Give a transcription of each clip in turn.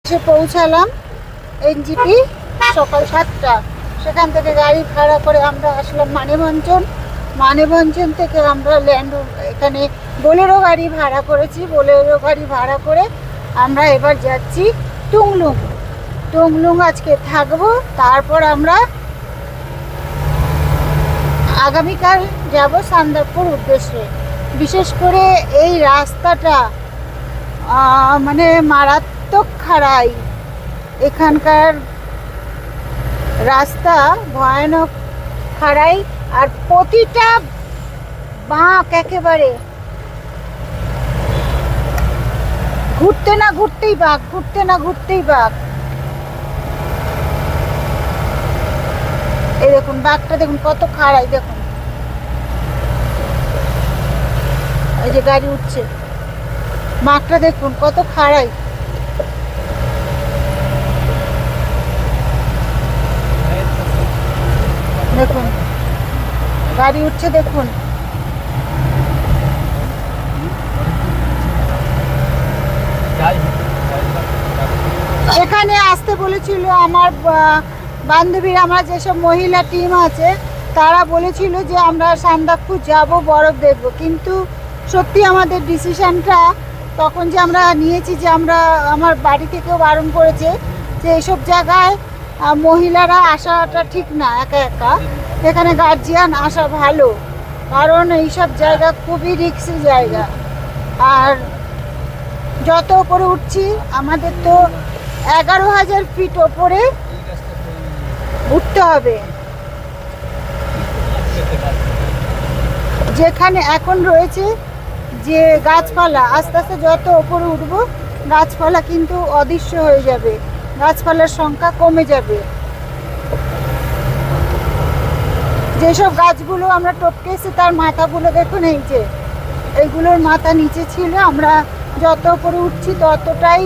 এসে পৌঁছালাম এনজিপি সকাল 7টা। সেখান থেকে গাড়ি ভাড়া করে আমরা আসলাম মানেভঞ্জন থেকে আমরা এখানে বোলেরো গাড়ি ভাড়া করেছি। বোলেরো গাড়ি ভাড়া করে আমরা এবার যাচ্ছি টুংলুং আজকে থাকবো। তারপর আমরা আগামীকাল যাব সান্দাকপুর উদ্দেশ্যে। বিশেষ করে এই রাস্তাটা মানে মারাত্মক খাড়াই, এখানকার রাস্তা ভয়ানক খাড়াই, আর প্রতিটা বাঁক একেবারে ঘুরতে না ঘুরতেই বাঁক। এই দেখুন বাঁকটা, দেখুন কত খাড়াই, দেখুন এই যে গাড়ি উঠছে, বাঁকটা দেখুন কত খাড়াই। দেখুন গাড়ি উঠছে, দেখুন এখানে আসতে বলেছিল আমার বান্ধবীরা, আমরা যেসব মহিলা টিম আছে তারা বলেছিল যে আমরা সান্দাকফু যাব, বরফ দেখব। কিন্তু সত্যি আমাদের ডিসিশনটা তখন যে আমরা নিয়েছি, যে আমার বাড়ি থেকেও বারণ করেছে যে এইসব জায়গায় মহিলারা আসাটা ঠিক না, একা একা। এখানে গার্জিয়ান আসা ভালো, কারণ এইসব জায়গা খুবই রিস্কি জায়গা। আর যত উপরে উঠছি, আমাদের তো 11,000 ফিট ওপরে উঠতে হবে। যেখানে এখন রয়েছে যে গাছপালা, আস্তে আস্তে যত ওপরে উঠবো গাছপালা কিন্তু অদৃশ্য হয়ে যাবে, গাছপালার সংখ্যা কমে যাবে। যেসব গাছগুলো আমরা টপকেছি তার মাথাগুলো দেখুন, এই যে এইগুলোর মাথা নিচে ছিল। আমরা যত উপরে উঠছি ততটাই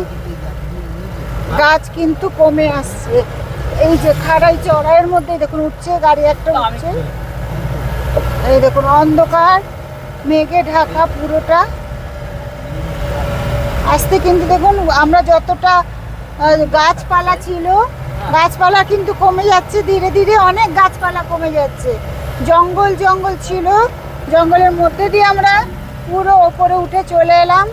গাছ কিন্তু কমে আসছে। এই যে খাড়াই চড়াইয়ের মধ্যে দেখুন উঠছে গাড়ি, একটা উঠছে। এই দেখুন অন্ধকার মেঘে ঢাকা পুরোটা। আসতে কিন্তু দেখুন আমরা যতটা গাছপালা ছিল, গাছপালা কিন্তু কমে যাচ্ছে ধীরে ধীরে, অনেক গাছপালা কমে যাচ্ছে। জঙ্গল ছিল, জঙ্গলের মধ্যে দিয়ে আমরা পুরো ওপরে উঠে চলে এলাম।